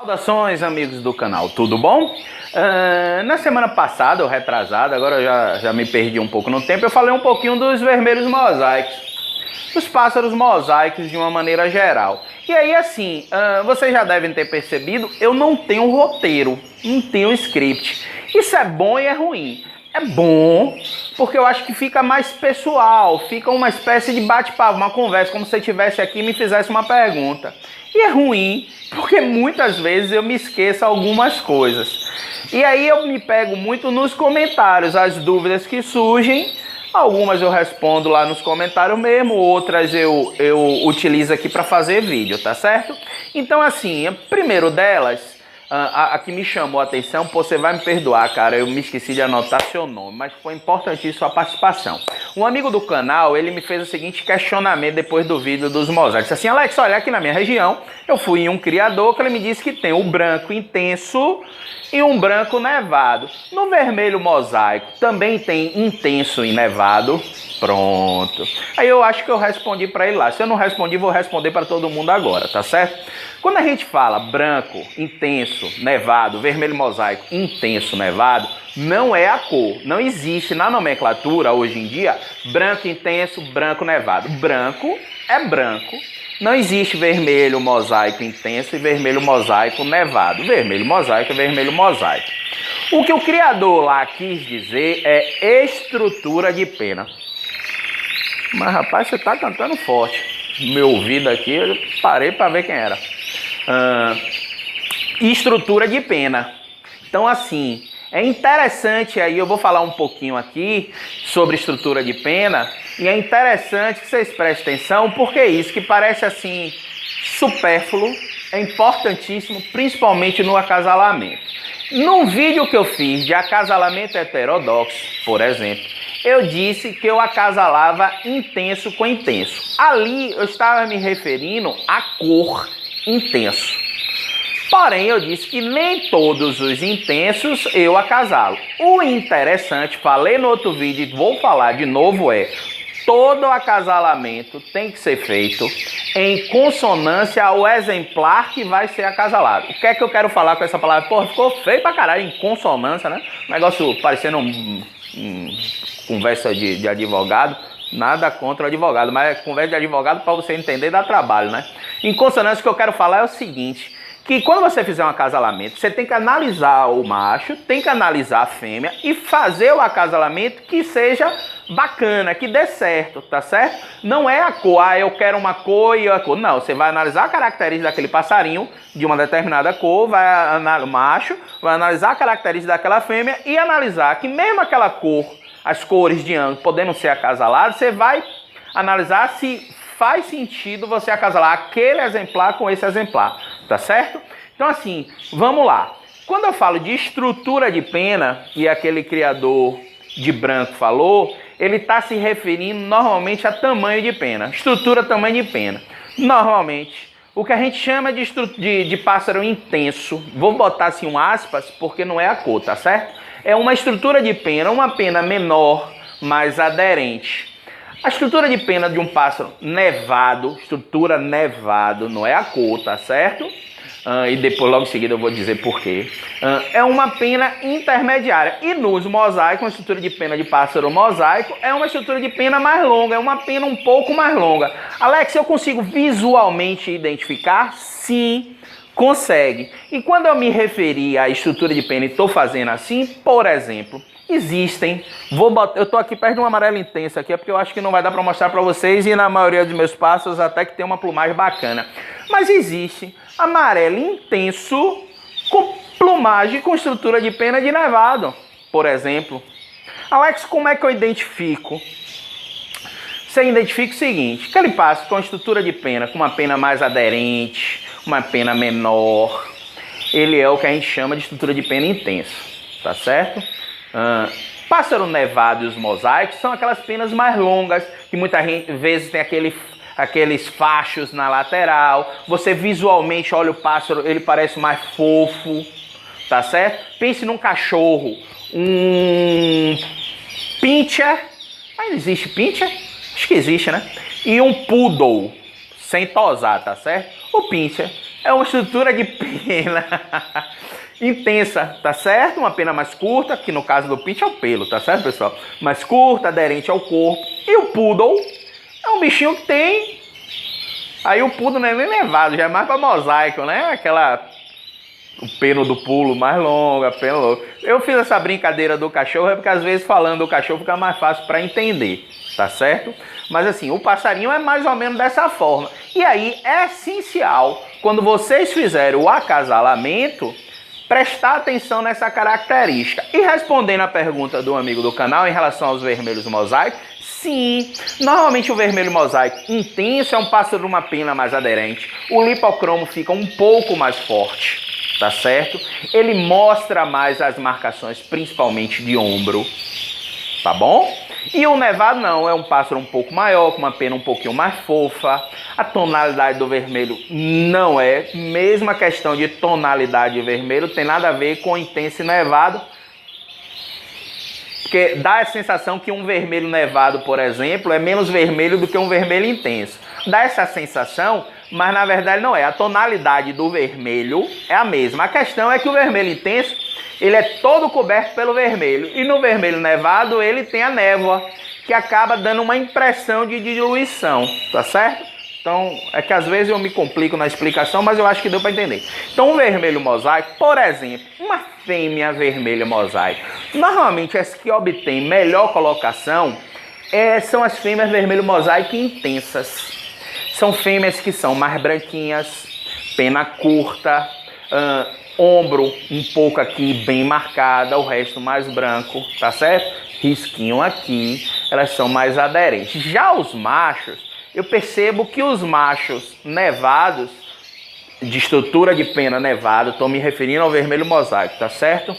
Saudações, amigos do canal, tudo bom? Na semana passada, ou retrasada, agora eu já me perdi um pouco no tempo, eu falei um pouquinho dos vermelhos mosaicos, dos pássaros mosaicos de uma maneira geral. E aí, assim, vocês já devem ter percebido, eu não tenho roteiro, não tenho script. Isso é bom e é ruim. É bom porque eu acho que fica mais pessoal, fica uma espécie de bate-papo, uma conversa, como se você estivesse aqui e me fizesse uma pergunta. E é ruim porque muitas vezes eu me esqueço algumas coisas. E aí eu me pego muito nos comentários, as dúvidas que surgem. Algumas eu respondo lá nos comentários mesmo, outras eu utilizo aqui para fazer vídeo, tá certo? Então assim, primeiro delas, a que me chamou a atenção, você vai me perdoar, cara, eu me esqueci de anotar seu nome, mas foi importantíssima sua participação. Um amigo do canal, ele me fez o seguinte questionamento depois do vídeo dos mosaicos. Assim, Alex, olha, aqui na minha região, eu fui em um criador que ele me disse que tem o branco intenso e um branco nevado. No vermelho mosaico também tem intenso e nevado. Pronto. Aí eu acho que eu respondi para ele lá. Se eu não respondi, vou responder para todo mundo agora, tá certo? Quando a gente fala branco, intenso, nevado, vermelho mosaico, intenso, nevado, não é a cor. Não existe na nomenclatura hoje em dia branco intenso, branco nevado. Branco é branco. Não existe vermelho mosaico intenso e vermelho mosaico nevado. Vermelho mosaico é vermelho mosaico. O que o criador lá quis dizer é estrutura de pena. Mas rapaz, você tá cantando forte. Meu ouvido aqui, eu parei para ver quem era. Estrutura de pena. Então assim, é interessante aí, eu vou falar um pouquinho aqui sobre estrutura de pena. E é interessante que vocês prestem atenção, porque isso que parece assim supérfluo é importantíssimo, principalmente no acasalamento. Num vídeo que eu fiz de acasalamento heterodoxo, por exemplo, eu disse que eu acasalava intenso com intenso. Ali eu estava me referindo à cor intenso. Porém, eu disse que nem todos os intensos eu acasalo. O interessante, falei no outro vídeo e vou falar de novo, todo acasalamento tem que ser feito em consonância ao exemplar que vai ser acasalado. O que é que eu quero falar com essa palavra? Pô, ficou feio pra caralho, em consonância, né? Negócio parecendo conversa de advogado. Nada contra o advogado, mas conversa de advogado para você entender dá trabalho, né? Em consonância, o que eu quero falar é o seguinte, que quando você fizer um acasalamento, você tem que analisar o macho, tem que analisar a fêmea e fazer o acasalamento que seja bacana, que dê certo, tá certo? Não é a cor, eu quero uma cor e a cor. Não, você vai analisar a característica daquele passarinho de uma determinada cor, vai analisar o macho, vai analisar a característica daquela fêmea e analisar que mesmo aquela cor, as cores de ambos podendo ser acasaladas, você vai analisar se faz sentido você acasalar aquele exemplar com esse exemplar, tá certo? Então assim, vamos lá. Quando eu falo de estrutura de pena, e aquele criador de branco falou, ele está se referindo normalmente a tamanho de pena. Estrutura, tamanho de pena. Normalmente, o que a gente chama de pássaro intenso, vou botar assim um aspas, porque não é a cor, tá certo? É uma estrutura de pena, uma pena menor, mais aderente. A estrutura de pena de um pássaro nevado, estrutura nevado, não é a cor, tá certo? E depois, logo em seguida, eu vou dizer por quê. É uma pena intermediária. E nos mosaicos, uma estrutura de pena de pássaro mosaico é uma estrutura de pena mais longa, é uma pena um pouco mais longa. Alex, eu consigo visualmente identificar? Sim, consegue. E quando eu me referi à estrutura de pena e estou fazendo assim, por exemplo, existem, eu estou aqui perto de um amarelo intenso aqui, é porque eu acho que não vai dar para mostrar para vocês e na maioria dos meus pássaros até que tem uma plumagem bacana. Mas existe amarelo intenso com plumagem com estrutura de pena de nevado, por exemplo. Alex, como é que eu identifico? Você identifica o seguinte, aquele pássaro com estrutura de pena, com uma pena mais aderente, uma pena menor, ele é o que a gente chama de estrutura de pena intenso, tá certo? Pássaro nevado e os mosaicos são aquelas penas mais longas, que muitas vezes tem aqueles fachos na lateral. Você visualmente olha o pássaro, ele parece mais fofo, tá certo? Pense num cachorro, um pincher, ainda existe pincher? Acho que existe, né? E um poodle, sem tosar, tá certo? O pincher é uma estrutura de pena intensa, tá certo? Uma pena mais curta, que no caso do Pitch é o pelo, tá certo, pessoal? Mais curta, aderente ao corpo. E o Poodle é um bichinho que tem... Aí o Poodle não é nem nevado, já é mais pra mosaico, né? O pelo do pulo mais longo, a pena longa. Eu fiz essa brincadeira do cachorro, é porque às vezes falando do cachorro fica mais fácil para entender, tá certo? Mas assim, o passarinho é mais ou menos dessa forma. E aí é essencial, quando vocês fizerem o acasalamento, prestar atenção nessa característica. E respondendo a pergunta do amigo do canal em relação aos vermelhos mosaicos, sim, normalmente o vermelho mosaico intenso é um pássaro de uma pena mais aderente. O lipocromo fica um pouco mais forte, tá certo? Ele mostra mais as marcações, principalmente de ombro, tá bom? E o nevado não, é um pássaro um pouco maior, com uma pena um pouquinho mais fofa. A tonalidade do vermelho não é, mesmo a questão de tonalidade de vermelho, tem nada a ver com intenso e nevado. Porque dá a sensação que um vermelho nevado, por exemplo, é menos vermelho do que um vermelho intenso. Dá essa sensação, mas na verdade não é. A tonalidade do vermelho é a mesma. A questão é que o vermelho intenso, ele é todo coberto pelo vermelho. E no vermelho nevado, ele tem a névoa, que acaba dando uma impressão de diluição, tá certo? Então, é que às vezes eu me complico na explicação, mas eu acho que deu para entender. Então, o vermelho mosaico, por exemplo, uma fêmea vermelha mosaico, normalmente as que obtêm melhor colocação são as fêmeas vermelho mosaico intensas. São fêmeas que são mais branquinhas, pena curta, ombro um pouco aqui bem marcada, o resto mais branco, tá certo? Risquinho aqui, elas são mais aderentes. Já os machos, eu percebo que os machos nevados, de estrutura de pena nevada, estou me referindo ao vermelho mosaico, tá certo?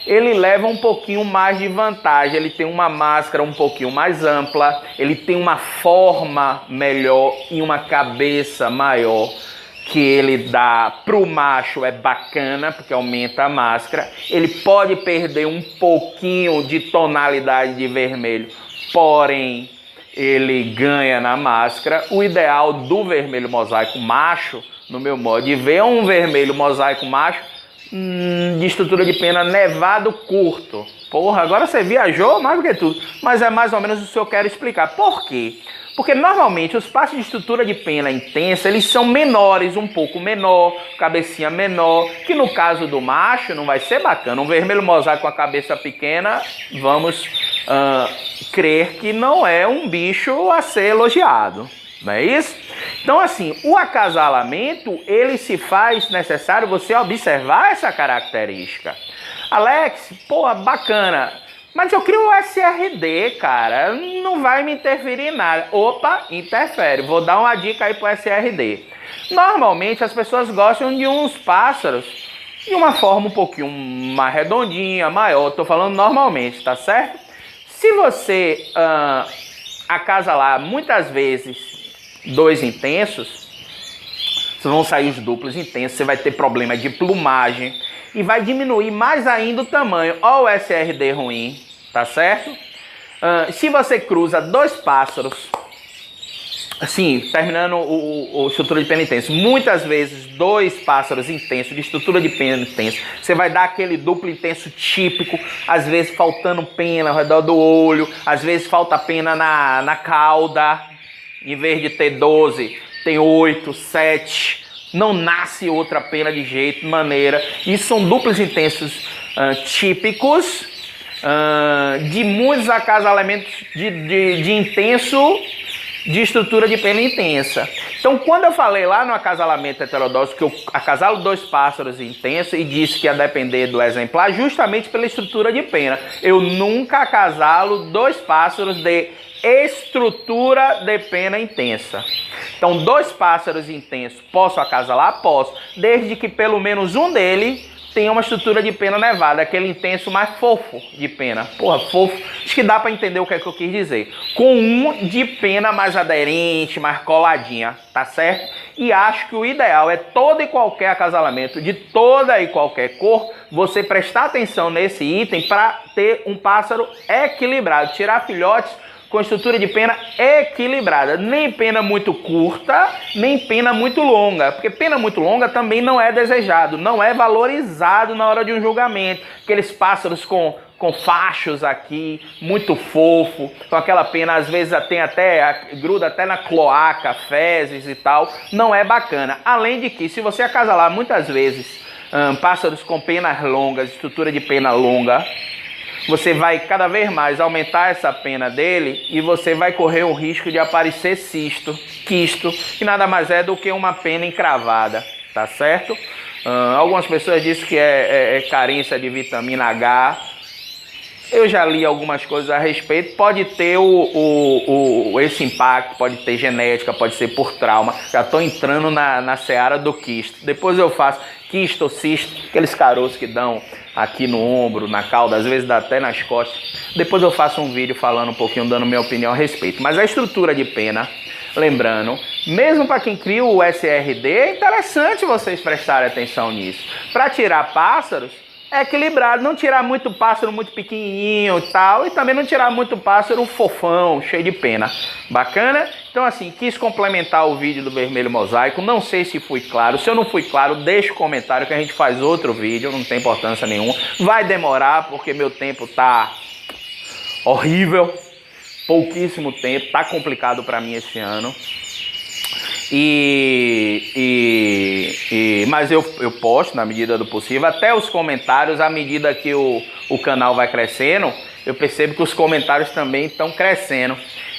Ele leva um pouquinho mais de vantagem, ele tem uma máscara um pouquinho mais ampla, ele tem uma forma melhor e uma cabeça maior, que ele dá pro macho é bacana, porque aumenta a máscara. Ele pode perder um pouquinho de tonalidade de vermelho, porém ele ganha na máscara. O ideal do vermelho mosaico macho, no meu modo de ver, é um vermelho mosaico macho de estrutura de pena nevado curto. Porra, agora você viajou mais do que tudo. Mas é mais ou menos o que eu quero explicar. Por quê? Porque normalmente os pássaros de estrutura de pena intensa, eles são menores, um pouco menor, cabecinha menor, que no caso do macho não vai ser bacana. Um vermelho mosaico com a cabeça pequena, vamos crer que não é um bicho a ser elogiado, não é isso? Então assim, o acasalamento, ele se faz necessário você observar essa característica. Alex, pô, bacana, mas eu crio o SRD, cara, não vai me interferir em nada. Opa, interfere, vou dar uma dica aí pro SRD. Normalmente as pessoas gostam de uns pássaros de uma forma um pouquinho mais redondinha, maior, tô falando normalmente, tá certo? Se você acasalar muitas vezes dois intensos, vão sair os duplos intensos, você vai ter problema de plumagem e vai diminuir mais ainda o tamanho. Olha o SRD ruim, tá certo? Se você cruza dois pássaros, assim, terminando o estrutura de pena intenso, muitas vezes dois pássaros intensos, de estrutura de pena intenso, você vai dar aquele duplo intenso típico, às vezes faltando pena ao redor do olho, às vezes falta pena na cauda, em vez de ter 12, tem 8, 7, não nasce outra pena de jeito, maneira. Isso são duplos intensos típicos de muitos acasalamentos de intenso, de estrutura de pena intensa. Então, quando eu falei lá no acasalamento heterodóxico que eu acasalo dois pássaros intensos e disse que ia depender do exemplar, justamente pela estrutura de pena. Eu nunca acasalo dois pássaros de estrutura de pena intensa. Então, dois pássaros intensos, posso acasalar? Posso, desde que pelo menos um deles tenha uma estrutura de pena nevada, aquele intenso mais fofo de pena. Porra, fofo, acho que dá para entender o que é que eu quis dizer. Com um de pena mais aderente, mais coladinha, tá certo? E acho que o ideal é todo e qualquer acasalamento, de toda e qualquer cor, você prestar atenção nesse item para ter um pássaro equilibrado, tirar filhotes com estrutura de pena equilibrada. Nem pena muito curta, nem pena muito longa. Porque pena muito longa também não é desejado, não é valorizado na hora de um julgamento. Aqueles pássaros com fachos aqui, muito fofo, com aquela pena, às vezes gruda até na cloaca, fezes e tal. Não é bacana. Além de que, se você acasalar muitas vezes pássaros com penas longas, estrutura de pena longa, você vai cada vez mais aumentar essa pena dele e você vai correr o risco de aparecer quisto, que nada mais é do que uma pena encravada, tá certo? Algumas pessoas dizem que é carência de vitamina H. Eu já li algumas coisas a respeito. Pode ter esse impacto, pode ter genética, pode ser por trauma. Já estou entrando na seara do quisto. Depois eu faço quisto ou cisto, aqueles caroços que dão aqui no ombro, na cauda, às vezes dá até nas costas. Depois eu faço um vídeo falando um pouquinho, dando minha opinião a respeito. Mas a estrutura de pena, lembrando, mesmo para quem cria o SRD, é interessante vocês prestarem atenção nisso. Para tirar pássaros, é equilibrado, não tirar muito pássaro muito pequenininho e tal, e também não tirar muito pássaro fofão, cheio de pena. Bacana? Então assim, quis complementar o vídeo do vermelho mosaico, não sei se fui claro. Se eu não fui claro, deixa o comentário que a gente faz outro vídeo, não tem importância nenhuma. Vai demorar porque meu tempo tá horrível, pouquíssimo tempo, tá complicado para mim esse ano. Mas eu posto na medida do possível, até os comentários, à medida que o canal vai crescendo, eu percebo que os comentários também estão crescendo.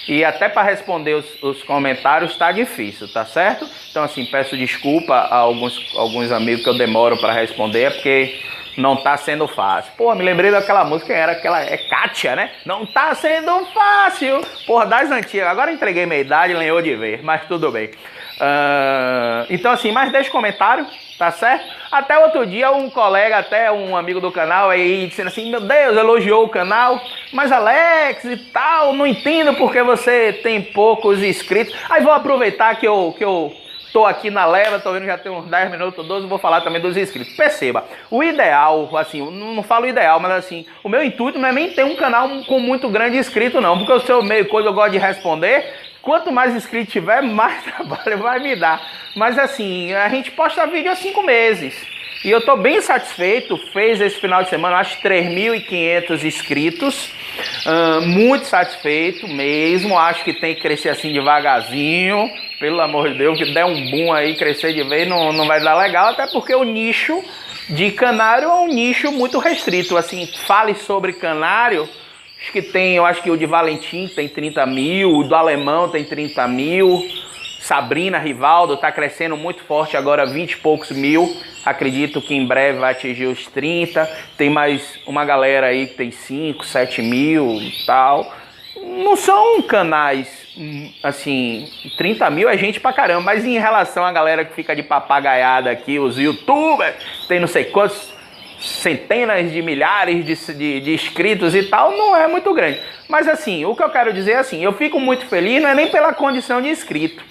E até para responder os comentários está difícil, tá certo? Então assim, peço desculpa a alguns amigos que eu demoro para responder, porque não tá sendo fácil. Pô, me lembrei daquela música, é Kátia, né? Não tá sendo fácil. Porra, das antigas. Agora entreguei minha idade, lenhou de ver, mas tudo bem. Então assim, mas deixa comentário, tá certo? Até outro dia um colega, até um amigo do canal aí dizendo assim, meu Deus, elogiou o canal, mas Alex e tal, não entendo porque você tem poucos inscritos. Aí vou aproveitar que eu tô aqui na leva, tô vendo já tem uns 10 minutos, 12, vou falar também dos inscritos. Perceba, o ideal, assim, não falo ideal, mas assim, o meu intuito não é nem ter um canal com muito grande inscrito não, porque o seu meio coisa eu gosto de responder. Quanto mais inscritos tiver, mais trabalho vai me dar. Mas assim, a gente posta vídeo há 5 meses. E eu tô bem satisfeito. Fez esse final de semana, acho 3.500 inscritos. Muito satisfeito mesmo. Acho que tem que crescer assim devagarzinho. Pelo amor de Deus, que der um boom aí, crescer de vez não vai dar legal. Até porque o nicho de canário é um nicho muito restrito. Assim, fale sobre canário. Eu acho que o de Valentim tem 30 mil, o do Alemão tem 30 mil, Sabrina, Rivaldo, tá crescendo muito forte agora, 20 e poucos mil, acredito que em breve vai atingir os 30, tem mais uma galera aí que tem 5, 7 mil e tal. Não são canais, assim, 30 mil é gente pra caramba, mas em relação à galera que fica de papagaiada aqui, os youtubers, tem não sei quantos, centenas de milhares de inscritos e tal, não é muito grande. Mas assim, o que eu quero dizer é assim, eu fico muito feliz, não é nem pela condição de inscrito,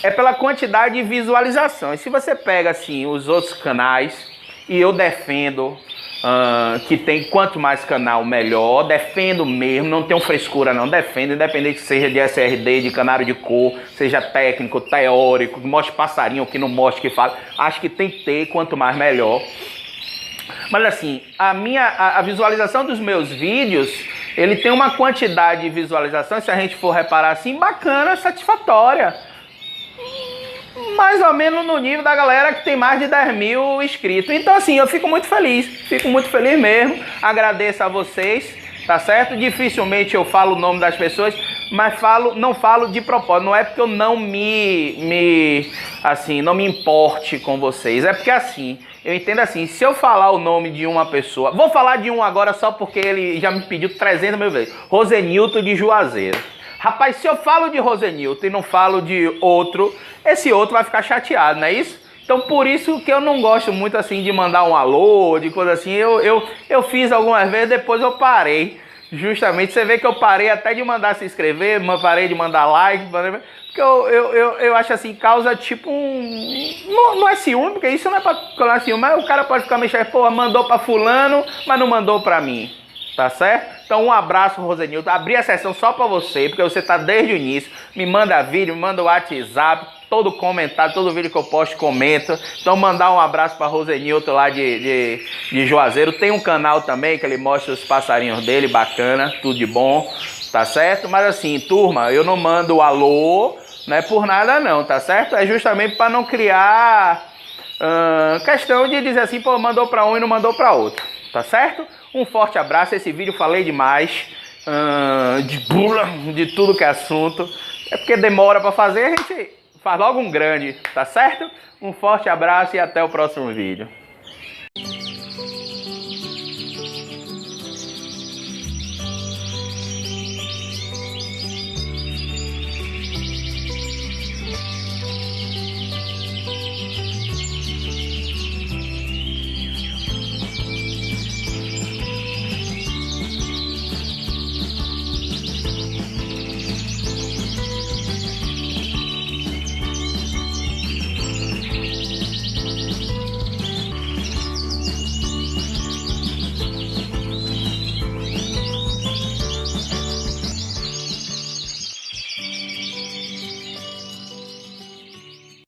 é pela quantidade de visualização. E se você pega assim os outros canais, e eu defendo que tem quanto mais canal melhor, defendo mesmo, não tenho frescura não, defendo, independente que seja de SRD, de canário de cor, seja técnico, teórico, que mostre passarinho, que não mostre, que fala, acho que tem que ter, quanto mais melhor. Mas assim, a visualização dos meus vídeos, ele tem uma quantidade de visualização, se a gente for reparar assim, bacana, satisfatória. Mais ou menos no nível da galera que tem mais de 10 mil inscritos. Então assim, eu fico muito feliz mesmo. Agradeço a vocês, tá certo? Dificilmente eu falo o nome das pessoas, mas não falo de propósito. Não é porque eu não me importe com vocês. É porque assim, eu entendo assim, se eu falar o nome de uma pessoa... Vou falar de um agora só porque ele já me pediu 300 mil vezes. Rosenilton de Juazeiro. Rapaz, se eu falo de Rosenilton e não falo de outro, esse outro vai ficar chateado, não é isso? Então por isso que eu não gosto muito assim de mandar um alô, de coisa assim. Eu fiz algumas vezes, depois eu parei. Justamente, você vê que eu parei até de mandar se inscrever, parei de mandar like, porque eu acho assim, causa tipo não é ciúme, porque isso não é pra colar ciúme, mas o cara pode ficar mexendo, pô, mandou pra fulano, mas não mandou pra mim. Tá certo? Então um abraço, Rosenilton. Abri a sessão só pra você, porque você tá desde o início. Me manda vídeo, me manda o WhatsApp, todo comentário, todo vídeo que eu posto, comenta. Então mandar um abraço pra Rosenilton lá de Juazeiro. Tem um canal também que ele mostra os passarinhos dele, bacana, tudo de bom, tá certo? Mas assim, turma, eu não mando alô, não é por nada não, tá certo? É justamente pra não criar questão de dizer assim, pô, mandou pra um e não mandou pra outro, tá certo? Um forte abraço. Esse vídeo falei demais de tudo que é assunto. É porque demora para fazer, a gente faz logo um grande, tá certo? Um forte abraço e até o próximo vídeo.